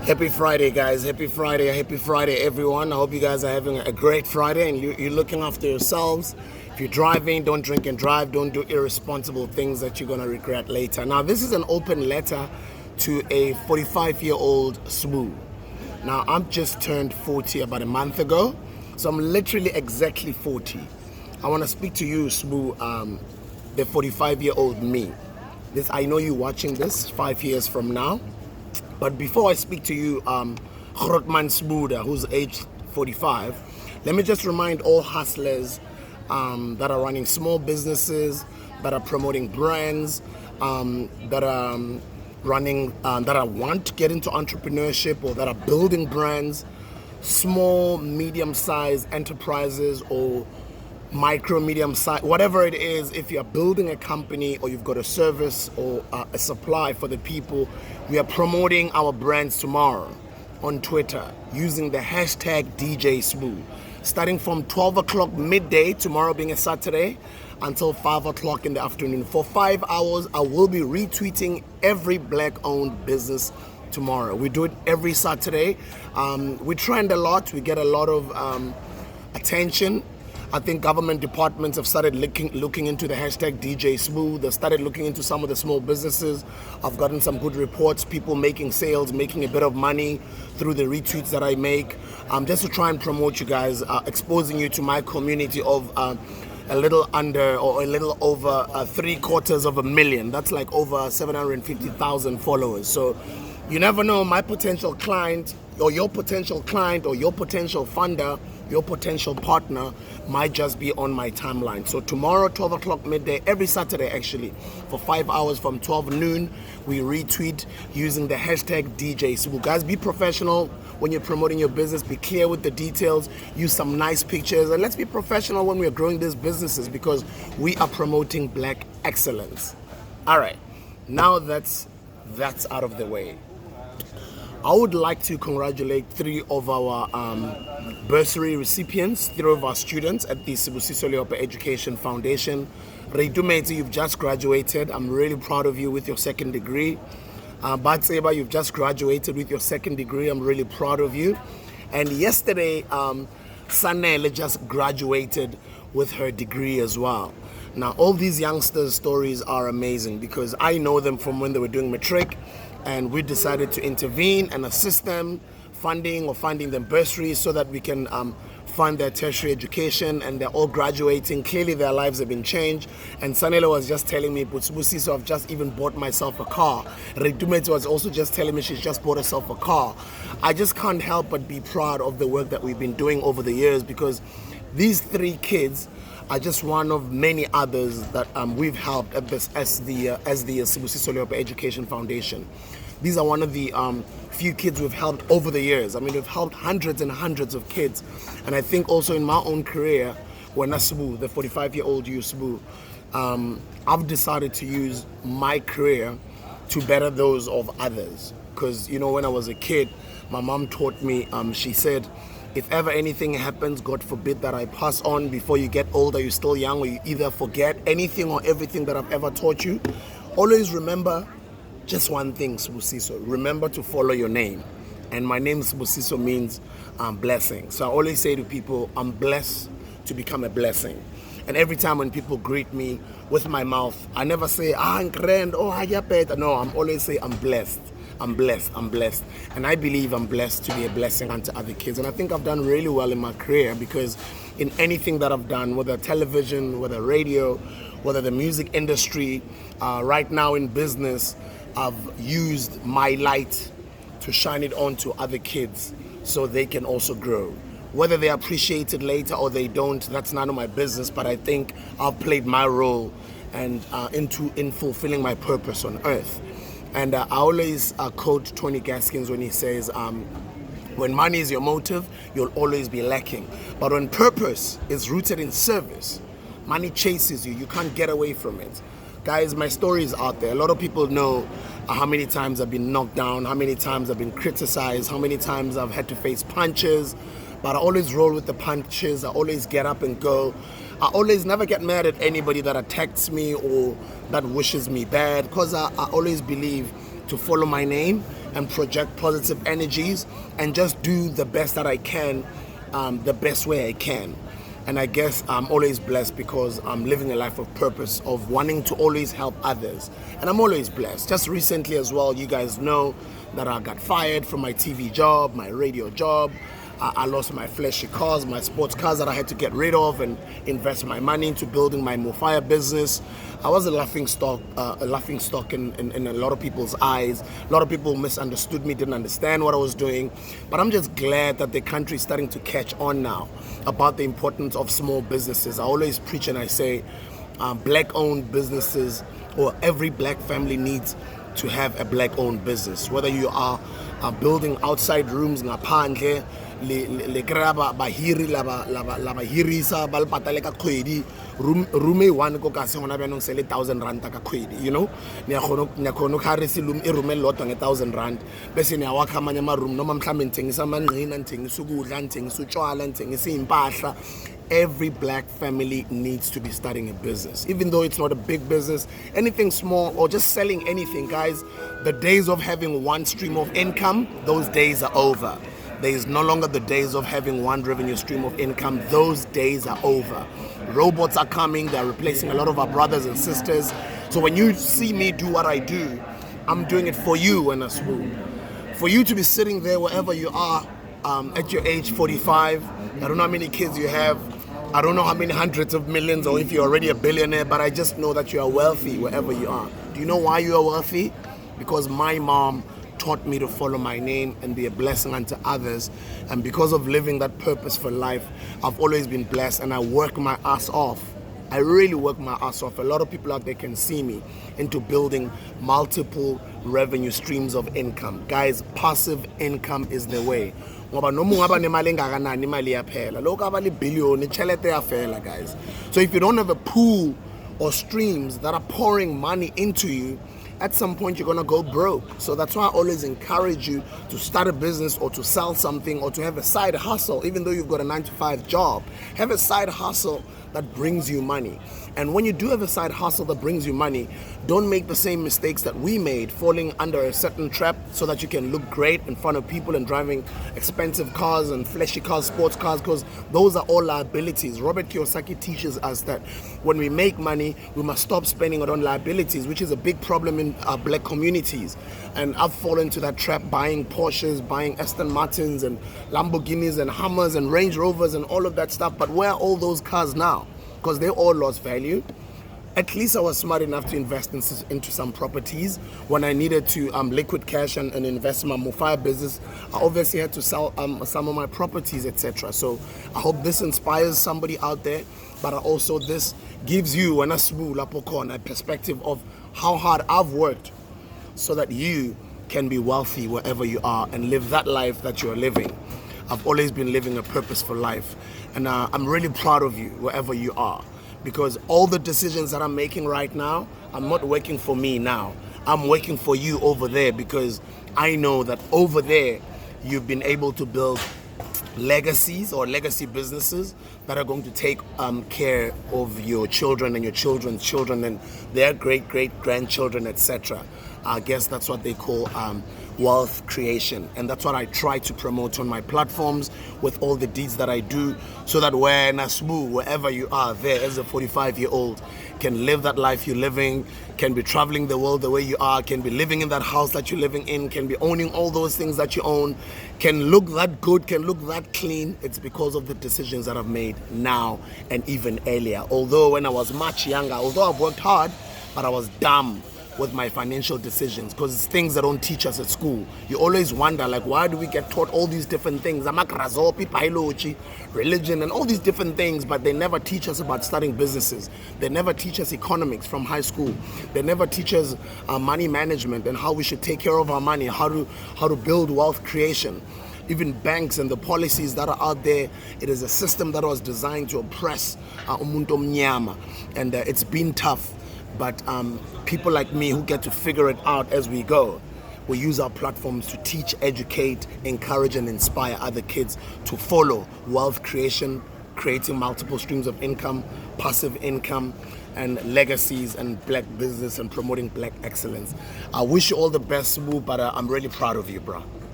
Happy Friday, guys. Happy Friday, everyone. I hope you guys are having a great Friday and you're looking after yourselves. If you're driving, don't drink and drive. Don't do irresponsible things that you're going to regret later. Now, this is an open letter to a 45-year-old Sbu. Now, I'm just turned 40 about a month ago, so I'm literally exactly 40. I want to speak to you, Sbu, the 45-year-old me. I know you're watching this 5 years from now. But before I speak to you, Grootman Sbuda, who's aged 45, let me just remind all hustlers that are running small businesses, that are promoting brands, that are want to get into entrepreneurship or that are building brands, small, medium-sized enterprises or micro, medium size, whatever it is. If you're building a company or you've got a service or a supply for the people, we are promoting our brands tomorrow on Twitter using the hashtag DJ Sbu. Starting from 12 o'clock midday, tomorrow being a Saturday, until 5 o'clock in the afternoon. For 5 hours, I will be retweeting every black-owned business tomorrow. We do it every Saturday. We trend a lot. We get a lot of attention. I think government departments have started looking into the hashtag DJ Sbu. They started looking into some of the small businesses. I've gotten some good reports, people making sales, making a bit of money through the retweets that I make. Just to try and promote you guys, exposing you to my community of a little under or a little over 750,000. That's like over 750,000 followers. So you never know, my potential client or your potential client or your potential funder, your potential partner might just be on my timeline. So tomorrow, 12 o'clock midday, every Saturday actually, for 5 hours from 12 noon, we retweet using the hashtag DJ Sbu. Guys, be professional when you're promoting your business. Be clear with the details. Use some nice pictures. And let's be professional when we're growing these businesses because we are promoting black excellence. All right, now that's out of the way. I would like to congratulate 3 of our bursary recipients, 3 of our students at the Sibusiso Leopa Education Foundation. Reitumeti, you've just graduated. I'm really proud of you with your 2nd degree. Batseba, you've just graduated with your 2nd degree. I'm really proud of you. And yesterday, Sanele just graduated with her degree as well. Now, all these youngsters' stories are amazing because I know them from when they were doing matric. And we decided to intervene and assist them, finding them bursaries so that we can fund their tertiary education, and they're all graduating. Clearly their lives have been changed. And Sanela was just telling me, Butsibusi, so I've just even bought myself a car. Redumete was also just telling me she's just bought herself a car. I just can't help but be proud of the work that we've been doing over the years because these 3 kids are just one of many others that we've helped at this as the Sibusiso Leopa Education Foundation. These are one of the few kids we've helped over the years. I mean, we've helped hundreds and hundreds of kids. And I think also in my own career, when Sbu, the 45-year-old you Sbu, I've decided to use my career to better those of others. Because, you know, when I was a kid, my mom taught me, she said, if ever anything happens, God forbid that I pass on before you get older, you're still young, or you either forget anything or everything that I've ever taught you, always remember just one thing, Sibusiso. Remember to follow your name. And my name, Sibusiso, means blessing. So I always say to people, I'm blessed to become a blessing. And every time when people greet me with my mouth, I never say, grand, oh, hayapet. No, I'm always say, I'm blessed. I'm blessed. And I believe I'm blessed to be a blessing unto other kids. And I think I've done really well in my career because in anything that I've done, whether television, whether radio, whether the music industry, right now in business, I've used my light to shine it on to other kids so they can also grow. Whether they appreciate it later or they don't, that's none of my business, but I think I've played my role and in fulfilling my purpose on earth. And I always quote Tony Gaskins when he says, when money is your motive, you'll always be lacking. But when purpose is rooted in service, money chases you. You can't get away from it. Guys, my story is out there. A lot of people know how many times I've been knocked down, how many times I've been criticized, how many times I've had to face punches. But I always roll with the punches. I always get up and go. I always never get mad at anybody that attacks me or that wishes me bad, because I always believe to follow my name and project positive energies and just do the best that I can, the best way I can. And I guess I'm always blessed because I'm living a life of purpose, of wanting to always help others. And I'm always blessed. Just recently as well, you guys know that I got fired from my TV job, my radio job. I lost my flashy cars, my sports cars that I had to get rid of and invest my money into building my Mofire business. I was a laughing stock in a lot of people's eyes. A lot of people misunderstood me, didn't understand what I was doing. But I'm just glad that the country is starting to catch on now about the importance of small businesses. I always preach and I say black-owned businesses, or every black family needs to have a black-owned business. Whether you are building outside rooms ngaphandle, le kry-a bahiri la hirisa ba le patale ka kgwedi, room e one ko kasi gona bjanong se le 1,000 rand ka kgwedi, you know, ne ya kgona ka re se room e romele lotwa nge 1,000 rand bese ne ya wakha amanye ama-room noma mhlawumbe nithengisa amanqina, nithengisa ukudla, nithengisa utshwala, nithengisa iy'mpahla. Every black family needs to be starting a business, even though it's not a big business, anything small or just selling anything. Guys, the days of having one stream of income, those days are over. There is no longer the days of having one revenue stream of income. Those days are over. Robots are coming. They're replacing a lot of our brothers and sisters. So when you see me do what I do, I'm doing it for you, and that's for you to be sitting there wherever you are at your age 45. I don't know how many kids you have. I don't know how many hundreds of millions or if you're already a billionaire, but I just know that you are wealthy wherever you are. Do you know why you are wealthy? Because my mom taught me to follow my name and be a blessing unto others. And because of living that purpose for life, I've always been blessed, and I work my ass off. I really work my ass off. A lot of people out there can see me into building multiple revenue streams of income. Guys, passive income is the way. Ngoba noma ungaba nemali engakanani imali iyaphela. Lokho aba li billion ichelete iyafela, guys. So if you don't have a pool or streams that are pouring money into you, at some point you're gonna go broke. So that's why I always encourage you to start a business or to sell something or to have a side hustle. Even though you've got a 9-to-5 job, have a side hustle that brings you money. And when you do have a side hustle that brings you money, don't make the same mistakes that we made, falling under a certain trap so that you can look great in front of people and driving expensive cars and flashy cars, sports cars, because those are all liabilities. Robert Kiyosaki teaches us that when we make money, we must stop spending it on liabilities, which is a big problem in our black communities. And I've fallen into that trap, buying Porsches, buying Aston Martins and Lamborghinis and Hummers and Range Rovers and all of that stuff. But where are all those cars now? Because they all lost value. At least I was smart enough to invest into some properties. When I needed to liquid cash and invest in my Mofire business, I obviously had to sell some of my properties, etc. So I hope this inspires somebody out there, but also this gives you a perspective of how hard I've worked so that you can be wealthy wherever you are and live that life that you're living. I've always been living a purposeful life, and I'm really proud of you wherever you are, because all the decisions that I'm making right now, I'm not working for me now. I'm working for you over there, because I know that over there you've been able to build legacies or legacy businesses that are going to take care of your children and your children's children and their great-great-grandchildren, etc. I guess that's what they call wealth creation, and that's what I try to promote on my platforms with all the deeds that I do, so that wherever you are there as a 45-year-old can live that life you're living, can be traveling the world the way you are, can be living in that house that you're living in, can be owning all those things that you own, can look that good, can look that clean. It's because of the decisions that I've made now and even earlier. Although when I was much younger, although I've worked hard, but I was dumb with my financial decisions, because it's things that don't teach us at school. You always wonder, like, why do we get taught all these different things? Biology, religion, and all these different things, but they never teach us about starting businesses. They never teach us economics from high school. They never teach us money management and how we should take care of our money, how to build wealth creation. Even banks and the policies that are out there, it is a system that was designed to oppress umuntu omnyama, and it's been tough. But people like me who get to figure it out as we go, we use our platforms to teach, educate, encourage, and inspire other kids to follow wealth creation, creating multiple streams of income, passive income, and legacies and black business and promoting black excellence. I wish you all the best, Smooth, but I'm really proud of you, bro.